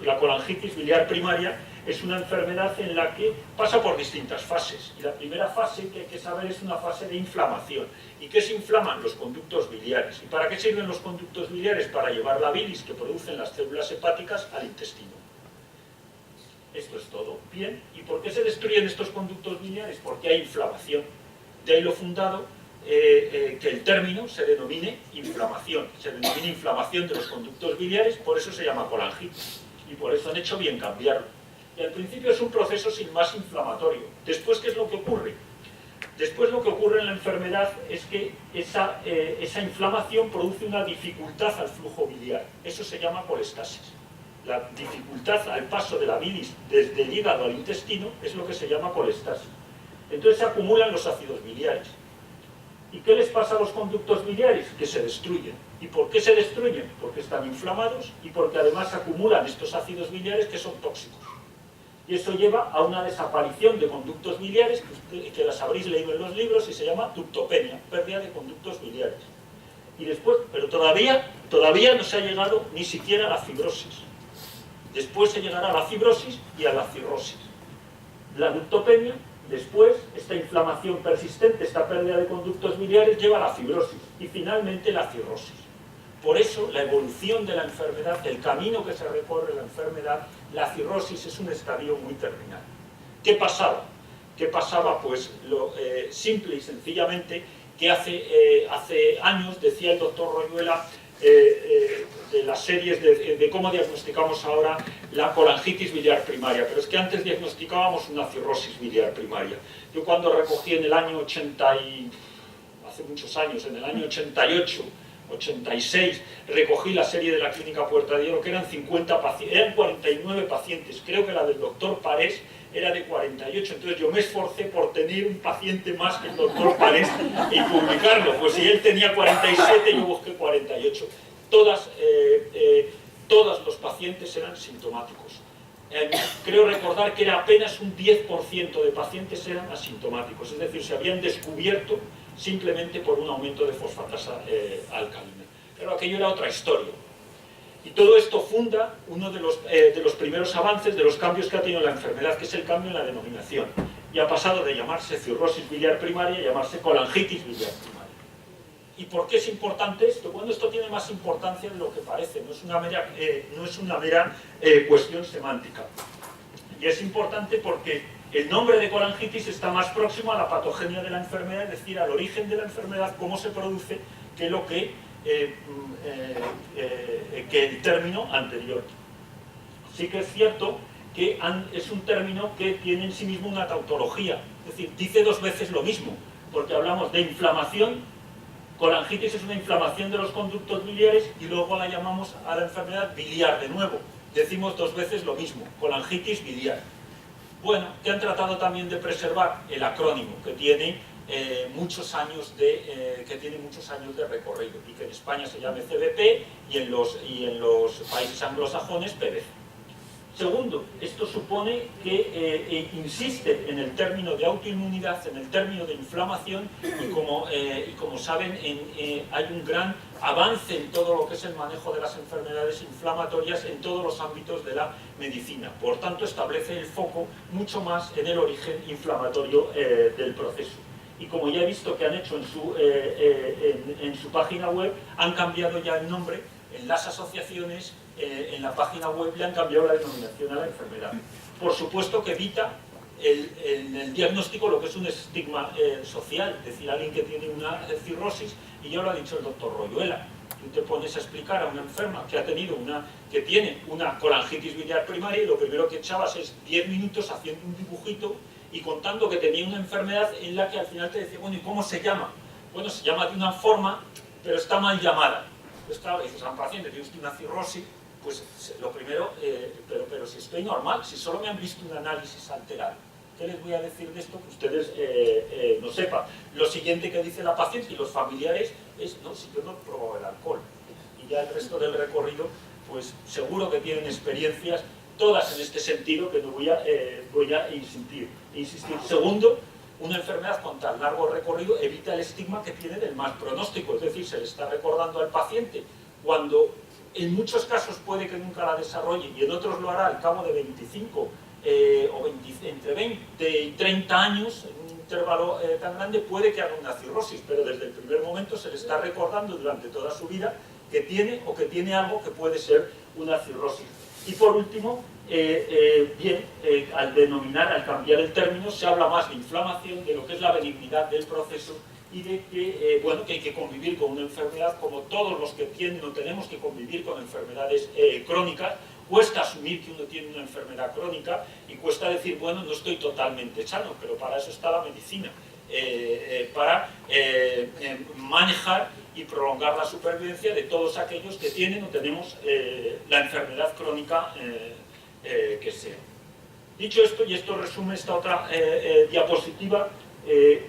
la colangitis biliar primaria es una enfermedad en la que pasa por distintas fases. Y la primera fase que hay que saber es una fase de inflamación. ¿Y qué se inflaman? Los conductos biliares. ¿Y para qué sirven los conductos biliares? Para llevar la bilis que producen las células hepáticas al intestino. Esto es todo. Bien, ¿y por qué se destruyen estos conductos biliares? Porque hay inflamación. De ahí lo fundado que el término se denomine inflamación. Se denomina inflamación de los conductos biliares, por eso se llama colangitis. Y por eso han hecho bien cambiarlo. Y al principio es un proceso sin más inflamatorio. Después, ¿qué es lo que ocurre? Después lo que ocurre en la enfermedad es que esa inflamación produce una dificultad al flujo biliar. Eso se llama colestasis. La dificultad al paso de la bilis desde el hígado al intestino es lo que se llama colestasis. Entonces se acumulan los ácidos biliares. ¿Y qué les pasa a los conductos biliares? Que se destruyen. ¿Y por qué se destruyen? Porque están inflamados y porque además acumulan estos ácidos biliares que son tóxicos. Y eso lleva a una desaparición de conductos biliares, que las habréis leído en los libros, y se llama ductopenia, pérdida de conductos biliares. Y después, pero todavía no se ha llegado ni siquiera a la fibrosis. Después se llegará a la fibrosis y a la cirrosis. La ductopenia, después, esta inflamación persistente, esta pérdida de conductos biliares, lleva a la fibrosis y finalmente la cirrosis. Por eso, la evolución de la enfermedad, el camino que se recorre la enfermedad, la cirrosis es un estadio muy terminal. ¿Qué pasaba? ¿Qué pasaba? Pues simple y sencillamente que hace años, decía el doctor Royuela, de las series de cómo diagnosticamos ahora la colangitis biliar primaria, pero es que antes diagnosticábamos una cirrosis biliar primaria. Yo cuando recogí en el año 80 hace muchos años, en el año 88, 86, recogí la serie de la clínica Puerta de Hierro, que eran 50 pacientes, eran 49 pacientes, creo que la del doctor Parés era de 48, entonces yo me esforcé por tener un paciente más que el doctor Parés y publicarlo, pues si él tenía 47, yo busqué 48. Todos los pacientes eran sintomáticos. Creo recordar que era apenas un 10% de pacientes eran asintomáticos, es decir, se habían descubierto simplemente por un aumento de fosfatasa alcalina. Pero aquello era otra historia. Y todo esto funda uno de los primeros avances, de los cambios que ha tenido la enfermedad, que es el cambio en la denominación. Y ha pasado de llamarse cirrosis biliar primaria a llamarse colangitis biliar primaria. ¿Y por qué es importante esto? Bueno, esto tiene más importancia de lo que parece, no es una mera cuestión semántica. Y es importante porque el nombre de colangitis está más próximo a la patogenia de la enfermedad, es decir, al origen de la enfermedad, cómo se produce, que lo que el término anterior. Sí que es cierto que es un término que tiene en sí mismo una tautología, es decir, dice dos veces lo mismo, porque hablamos de inflamación. Colangitis es una inflamación de los conductos biliares y luego la llamamos a la enfermedad biliar de nuevo. Decimos dos veces lo mismo, colangitis biliar. Bueno, que han tratado también de preservar el acrónimo, que tiene muchos años de recorrido, y que en España se llame CBP y en los países anglosajones PBC. Segundo, esto supone que insiste en el término de autoinmunidad, en el término de inflamación, y como saben, hay un gran avance en todo lo que es el manejo de las enfermedades inflamatorias en todos los ámbitos de la medicina. Por tanto, establece el foco mucho más en el origen inflamatorio del proceso. Y como ya he visto que han hecho en su página web, han cambiado ya el nombre en las asociaciones. En la página web le han cambiado la denominación a la enfermedad. Por supuesto que evita en el diagnóstico lo que es un estigma social, es decir, alguien que tiene una cirrosis, y ya lo ha dicho el doctor Royuela, tú te pones a explicar a una enferma que tiene una colangitis biliar primaria, y lo primero que echabas es 10 minutos haciendo un dibujito y contando que tenía una enfermedad en la que al final te decía, bueno, ¿y cómo se llama? Bueno, se llama de una forma, pero está mal llamada. Entonces, claro, dices a un paciente, tiene usted una cirrosis, pues lo primero, pero si estoy normal, si solo me han visto un análisis alterado, ¿qué les voy a decir de esto que ustedes no sepan? Lo siguiente que dice la paciente y los familiares es, no, si yo no he probado el alcohol. Y ya el resto del recorrido, pues seguro que tienen experiencias, todas en este sentido, que no voy a insistir. Segundo, una enfermedad con tan largo recorrido evita el estigma que tiene del mal pronóstico, es decir, se le está recordando al paciente cuando en muchos casos puede que nunca la desarrolle y en otros lo hará al cabo de 25 entre 20 y 30 años, en un intervalo tan grande, puede que haga una cirrosis, pero desde el primer momento se le está recordando durante toda su vida que tiene o que tiene algo que puede ser una cirrosis. Y por último, al cambiar el término, se habla más de inflamación, de lo que es la benignidad del proceso y de que, que hay que convivir con una enfermedad como todos los que tienen o tenemos que convivir con enfermedades crónicas. Cuesta asumir que uno tiene una enfermedad crónica y cuesta decir, bueno, no estoy totalmente sano, pero para eso está la medicina, para manejar y prolongar la supervivencia de todos aquellos que tienen o tenemos la enfermedad crónica que sea. Dicho esto, y esto resume esta otra diapositiva,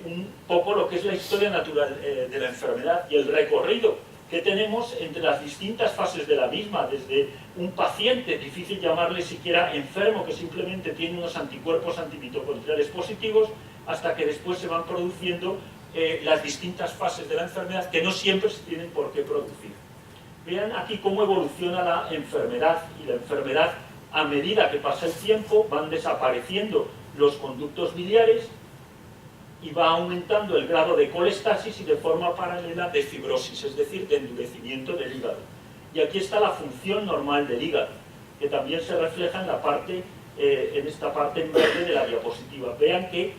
un poco lo que es la historia natural de la enfermedad y el recorrido que tenemos entre las distintas fases de la misma, desde un paciente, difícil llamarle siquiera enfermo, que simplemente tiene unos anticuerpos antimitocondriales positivos, hasta que después se van produciendo las distintas fases de la enfermedad, que no siempre se tienen por qué producir. Vean aquí cómo evoluciona la enfermedad, y la enfermedad, a medida que pasa el tiempo, van desapareciendo los conductos biliares, y va aumentando el grado de colestasis y de forma paralela de fibrosis, es decir, de endurecimiento del hígado. Y aquí está la función normal del hígado, que también se refleja en la parte, en esta parte en verde de la diapositiva. Vean que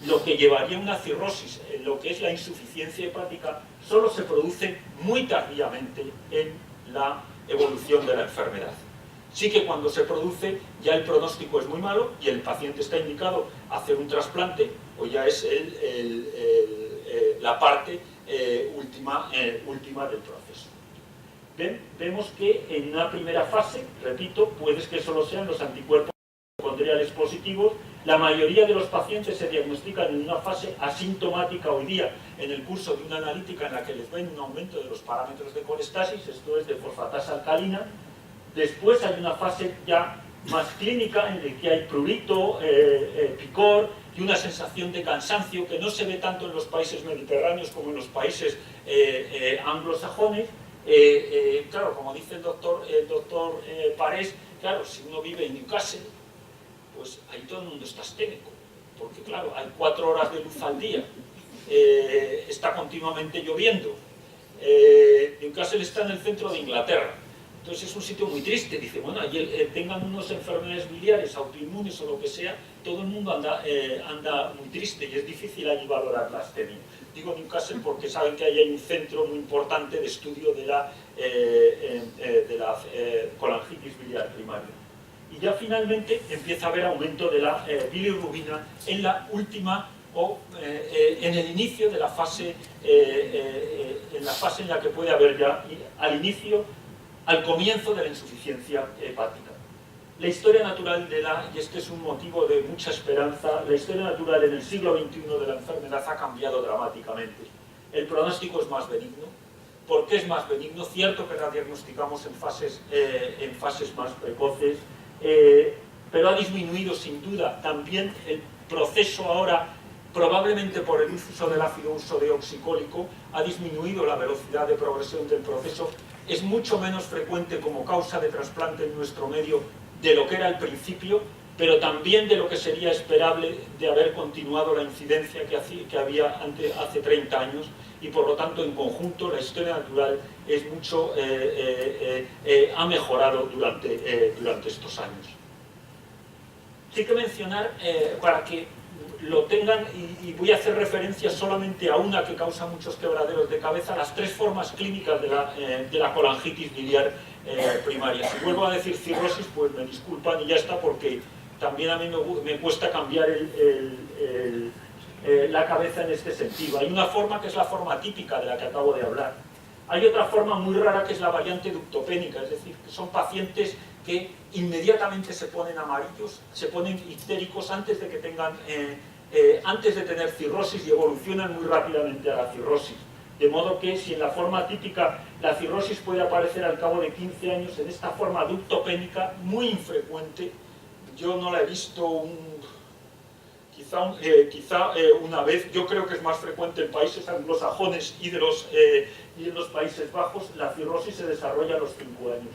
lo que llevaría a una cirrosis, lo que es la insuficiencia hepática, solo se produce muy tardíamente en la evolución de la enfermedad. Sí que cuando se produce ya el pronóstico es muy malo y el paciente está indicado a hacer un trasplante, o ya es la parte última del proceso. Vemos que en una primera fase, repito, puede que solo sean los anticuerpos mitocondriales positivos. La mayoría de los pacientes se diagnostican en una fase asintomática hoy día, en el curso de una analítica en la que les ven un aumento de los parámetros de colestasis, esto es de fosfatasa alcalina. Después hay una fase ya más clínica en la que hay prurito, picor y una sensación de cansancio que no se ve tanto en los países mediterráneos como en los países anglosajones. Claro, como dice el doctor Parés, claro, si uno vive en Newcastle, pues ahí todo el mundo está asténico, porque claro, hay 4 horas de luz al día, está continuamente lloviendo. Newcastle está en el centro de Inglaterra. Entonces es un sitio muy triste, dice, bueno, allí tengan unas enfermedades biliares, autoinmunes o lo que sea, todo el mundo anda muy triste y es difícil allí valorar la astenia. Digo Newcastle porque saben que ahí hay un centro muy importante de estudio de la colangitis biliar primaria. Y ya finalmente empieza a haber aumento de la bilirrubina en la última en el inicio de la fase, en la fase en la que puede haber ya al comienzo de la insuficiencia hepática. La historia natural y este es un motivo de mucha esperanza, la historia natural en el siglo XXI de la enfermedad ha cambiado dramáticamente. El pronóstico es más benigno. ¿Por qué es más benigno? Cierto que la diagnosticamos en fases más precoces, pero ha disminuido sin duda también el proceso ahora, probablemente por el uso del ácido ursodeoxicólico, ha disminuido la velocidad de progresión del proceso. Es mucho menos frecuente como causa de trasplante en nuestro medio de lo que era al principio, pero también de lo que sería esperable de haber continuado la incidencia que había hace 30 años, y por lo tanto en conjunto la historia natural es mucho, ha mejorado durante estos años. Sí que mencionar, para que lo tengan, y voy a hacer referencia solamente a una que causa muchos quebraderos de cabeza, las 3 formas clínicas de la colangitis biliar primaria. Si vuelvo a decir cirrosis, pues me disculpan y ya está, porque también a mí me cuesta cambiar la cabeza en este sentido. Hay una forma que es la forma típica de la que acabo de hablar. Hay otra forma muy rara que es la variante ductopénica, es decir, que son pacientes que inmediatamente se ponen amarillos, se ponen ictéricos antes de que tengan, antes de tener cirrosis, y evolucionan muy rápidamente a la cirrosis. De modo que si en la forma típica la cirrosis puede aparecer al cabo de 15 años, en esta forma ductopénica, muy infrecuente, yo no la he visto quizá una vez. Yo creo que es más frecuente en países anglosajones y en los Países Bajos. La cirrosis se desarrolla a los 5 años.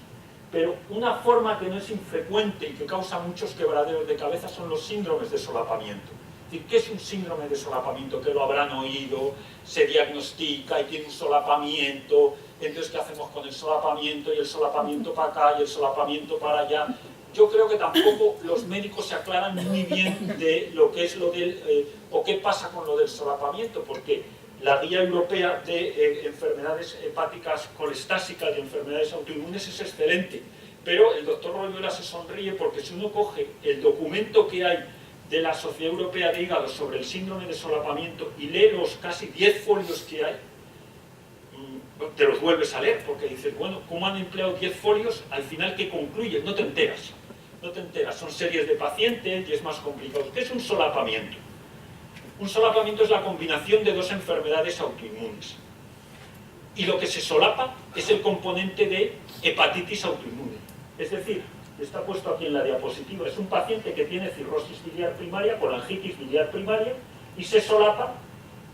Pero una forma que no es infrecuente y que causa muchos quebraderos de cabeza son los síndromes de solapamiento. Es decir, ¿qué es un síndrome de solapamiento? Que lo habrán oído, se diagnostica y tiene un solapamiento. Entonces, ¿qué hacemos con el solapamiento? Y el solapamiento para acá y el solapamiento para allá. Yo creo que tampoco los médicos se aclaran muy bien de lo que es lo del, o qué pasa con lo del solapamiento, porque la guía europea de enfermedades hepáticas colestásicas y enfermedades autoinmunes es excelente, pero el doctor Royuela se sonríe porque si uno coge el documento que hay de la Sociedad Europea de Hígado sobre el síndrome de solapamiento y lee los casi 10 folios que hay, te los vuelves a leer, porque dices, bueno, ¿cómo han empleado 10 folios? Al final, ¿qué concluyes? No te enteras. No te enteras. Son series de pacientes y es más complicado. ¿Qué es un solapamiento? Un solapamiento es la combinación de dos enfermedades autoinmunes. Y lo que se solapa es el componente de hepatitis autoinmune. Es decir, está puesto aquí en la diapositiva, es un paciente que tiene cirrosis biliar primaria, colangitis biliar primaria, y se solapa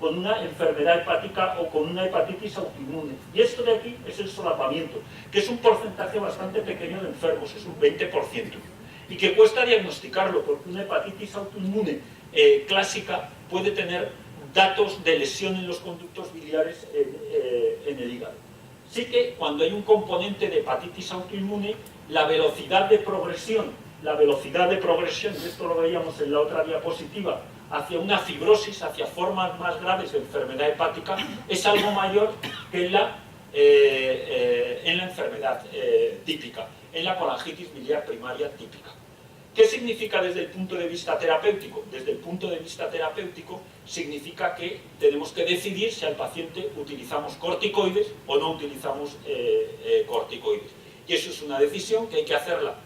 con una enfermedad hepática o con una hepatitis autoinmune. Y esto de aquí es el solapamiento, que es un porcentaje bastante pequeño de enfermos, es un 20%. Y que cuesta diagnosticarlo, porque una hepatitis autoinmune clásica puede tener datos de lesión en los conductos biliares en el hígado. Sí que cuando hay un componente de hepatitis autoinmune, la velocidad de progresión, y esto lo veíamos en la otra diapositiva, hacia una fibrosis, hacia formas más graves de enfermedad hepática, es algo mayor que en la enfermedad típica, en la colangitis biliar primaria típica. ¿Qué significa desde el punto de vista terapéutico? Desde el punto de vista terapéutico significa que tenemos que decidir si al paciente utilizamos corticoides o no utilizamos corticoides. Y eso es una decisión que hay que hacerla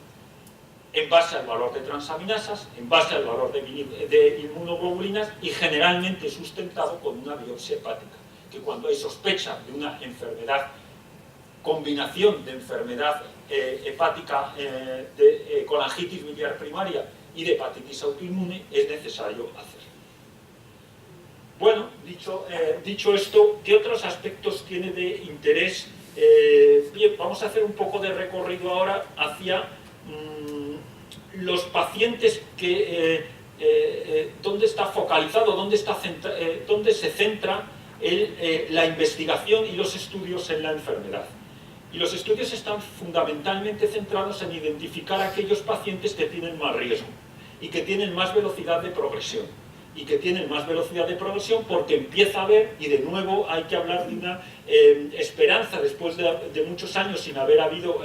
en base al valor de transaminasas, en base al valor de inmunoglobulinas y generalmente sustentado con una biopsia hepática, que cuando hay sospecha de una enfermedad, combinación de enfermedad hepática de colangitis biliar primaria y de hepatitis autoinmune, es necesario hacer. Bueno, dicho esto, ¿qué otros aspectos tiene de interés? Bien, vamos a hacer un poco de recorrido ahora hacia los pacientes que dónde está focalizado, dónde se centra la investigación y los estudios en la enfermedad. Y los estudios están fundamentalmente centrados en identificar a aquellos pacientes que tienen más riesgo y que tienen más velocidad de progresión. Y que tienen más velocidad de progresión porque empieza a haber, y de nuevo hay que hablar de una esperanza después de muchos años sin haber habido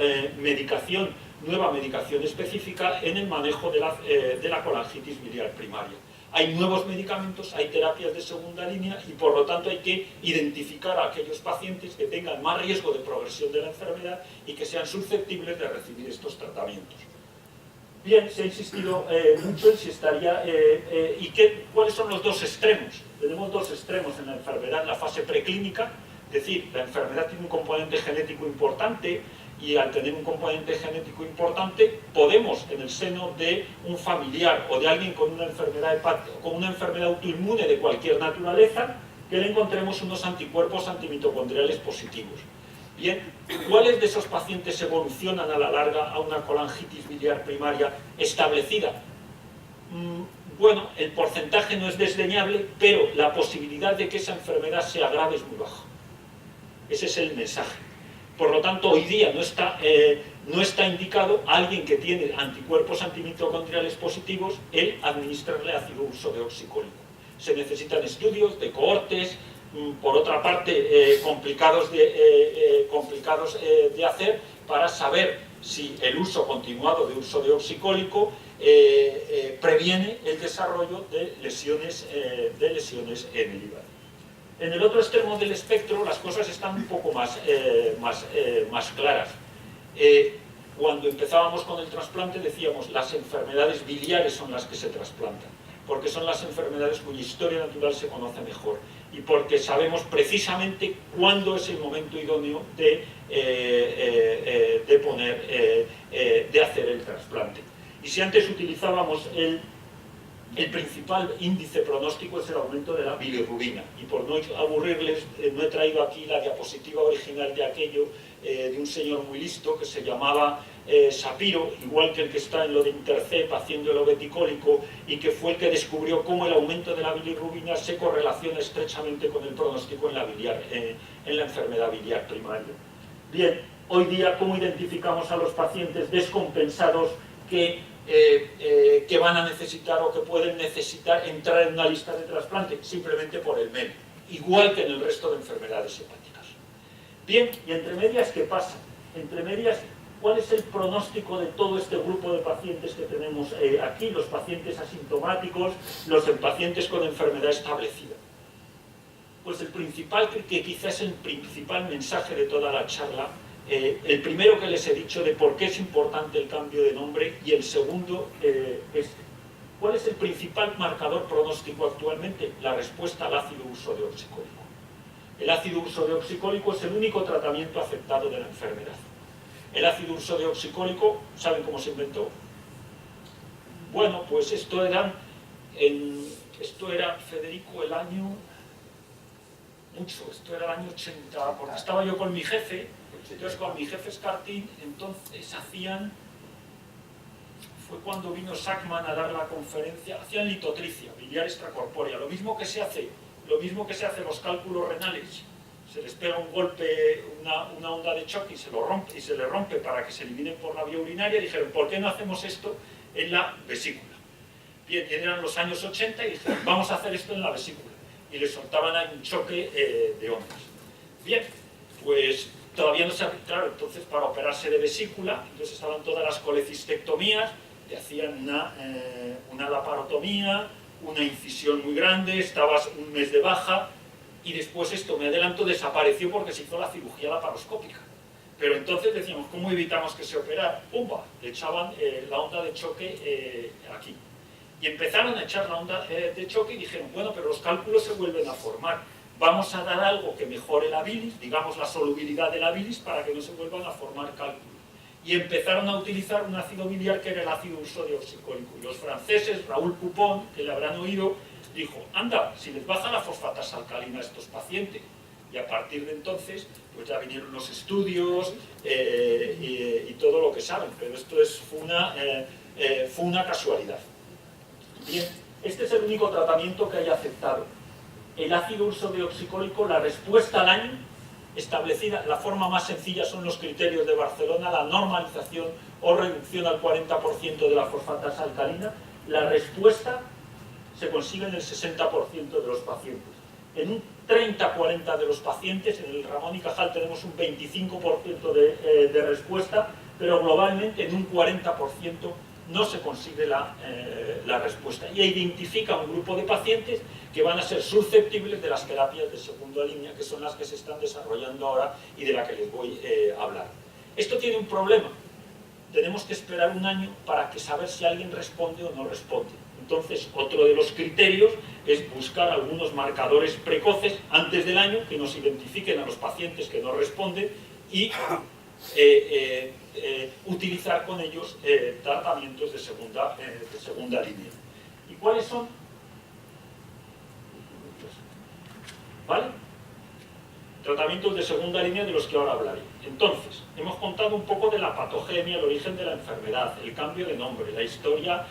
nueva medicación específica en el manejo de la colangitis biliar primaria. Hay nuevos medicamentos, hay terapias de segunda línea y por lo tanto hay que identificar a aquellos pacientes que tengan más riesgo de progresión de la enfermedad y que sean susceptibles de recibir estos tratamientos. Bien, se ha insistido mucho en si estaría... ¿cuáles son los dos extremos? Tenemos dos extremos en la enfermedad, la fase preclínica, es decir, la enfermedad tiene un componente genético importante y al tener un componente genético importante podemos, en el seno de un familiar o de alguien con una enfermedad hepática, con una enfermedad autoinmune de cualquier naturaleza, que le encontremos unos anticuerpos antimitocondriales positivos. Bien, ¿cuáles de esos pacientes evolucionan a la larga a una colangitis biliar primaria establecida? Bueno, el porcentaje no es desdeñable, pero la posibilidad de que esa enfermedad se agrave es muy baja. Ese es el mensaje. Por lo tanto, hoy día no está indicado a alguien que tiene anticuerpos antimitocondriales positivos el administrarle ácido ursodeoxicólico. Se necesitan estudios de cohortes, por otra parte, complicados de hacer para saber si el uso continuado de ursodeoxicólico previene el desarrollo de lesiones en el hígado. En el otro extremo del espectro las cosas están un poco más claras. Cuando empezábamos con el trasplante decíamos las enfermedades biliares son las que se trasplantan, porque son las enfermedades cuya historia natural se conoce mejor y porque sabemos precisamente cuándo es el momento idóneo de hacer el trasplante. Y si antes utilizábamos el principal índice pronóstico es el aumento de la bilirrubina. Y por no aburrirles, no he traído aquí la diapositiva original de aquello, de un señor muy listo que se llamaba Shapiro, igual que el que está en lo de Intercept haciendo el obeticólico, y que fue el que descubrió cómo el aumento de la bilirrubina se correlaciona estrechamente con el pronóstico en la enfermedad biliar primaria. Bien, hoy día, ¿cómo identificamos a los pacientes descompensados que van a necesitar o que pueden necesitar entrar en una lista de trasplante? Simplemente por el MEM, igual que en el resto de enfermedades hepáticas. Bien, y entre medias, ¿qué pasa? Entre medias, ¿cuál es el pronóstico de todo este grupo de pacientes que tenemos aquí? Los pacientes asintomáticos, los pacientes con enfermedad establecida. Pues el principal, que quizás es el principal mensaje de toda la charla, el primero que les he dicho de por qué es importante el cambio de nombre, y el segundo es ¿cuál es el principal marcador pronóstico actualmente? La respuesta al ácido ursodeoxicólico. El ácido ursodeoxicólico es el único tratamiento aceptado de la enfermedad. El ácido ursodeoxicólico, ¿saben cómo se inventó? Bueno, pues esto era, Federico, el año... esto era el año 80, porque estaba yo con mi jefe. Entonces, con mi jefe Escartín, entonces fue cuando vino Sackman a dar la conferencia, hacían litotricia, biliar extracorpórea, lo mismo que se hace los cálculos renales, se les pega un golpe, una onda de choque y se le rompe para que se eliminen por la vía urinaria. Dijeron, ¿por qué no hacemos esto en la vesícula? Bien, eran los años 80 y dijeron, vamos a hacer esto en la vesícula. Y le soltaban ahí un choque de ondas. Bien, pues todavía no se ha... Claro, entonces para operarse de vesícula, entonces estaban todas las colecistectomías, te hacían una laparotomía, una incisión muy grande, estabas un mes de baja, y después esto, me adelanto, desapareció porque se hizo la cirugía laparoscópica. Pero entonces decíamos, ¿cómo evitamos que se operara? ¡Pumba! Le echaban la onda de choque aquí. Y empezaron a echar la onda de choque y dijeron, bueno, pero los cálculos se vuelven a formar. Vamos a dar algo que mejore la bilis, digamos la solubilidad de la bilis, para que no se vuelvan a formar cálculos. Y empezaron a utilizar un ácido biliar que era el ácido ursodeoxicólico. Y los franceses, Raúl Coupon, que le habrán oído, dijo, anda, si les baja la fosfatasa alcalina a estos pacientes. Y a partir de entonces, pues ya vinieron los estudios y todo lo que saben. Pero esto fue una casualidad. Bien, este es el único tratamiento que hay aceptado. El ácido ursodeoxicólico, la respuesta al año establecida, la forma más sencilla son los criterios de Barcelona, la normalización o reducción al 40% de la fosfatasa alcalina. La respuesta se consigue en el 60% de los pacientes. En un 30-40% de los pacientes, en el Ramón y Cajal tenemos un 25% de respuesta, pero globalmente en un 40% no se consigue la respuesta. Y identifica un grupo de pacientes que van a ser susceptibles de las terapias de segunda línea, que son las que se están desarrollando ahora y de las que les voy a hablar. Esto tiene un problema. Tenemos que esperar un año para saber si alguien responde o no responde. Entonces, otro de los criterios es buscar algunos marcadores precoces antes del año que nos identifiquen a los pacientes que no responden y utilizar con ellos tratamientos de segunda línea. ¿Y cuáles son? ¿Vale? Tratamientos de segunda línea de los que ahora hablaré. Entonces, hemos contado un poco de la patogenia, el origen de la enfermedad, el cambio de nombre, la historia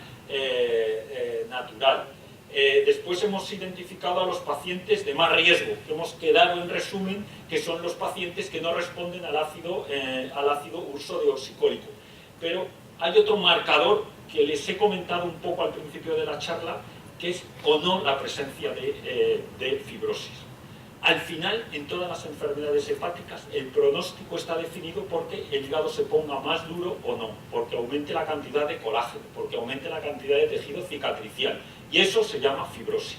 natural. Después hemos identificado a los pacientes de más riesgo, que hemos quedado en resumen que son los pacientes que no responden al ácido ursodeoxicólico. Pero hay otro marcador que les he comentado un poco al principio de la charla, que es o no la presencia de fibrosis. Al final, en todas las enfermedades hepáticas, el pronóstico está definido porque el hígado se ponga más duro o no, porque aumente la cantidad de colágeno, porque aumente la cantidad de tejido cicatricial, y eso se llama fibrosis.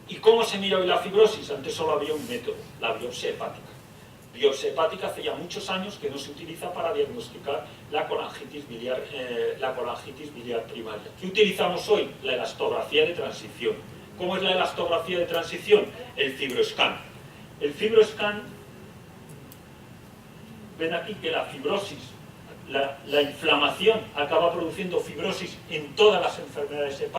¿Y cómo se mira hoy la fibrosis? Antes solo había un método, la biopsia hepática. Biopsia hepática hace ya muchos años que no se utiliza para diagnosticar la colangitis biliar primaria. ¿Qué utilizamos hoy? La elastografía de transición. ¿Cómo es la elastografía de transición? El FibroScan. El FibroScan, ven aquí que la fibrosis, la inflamación acaba produciendo fibrosis en todas las enfermedades hepáticas.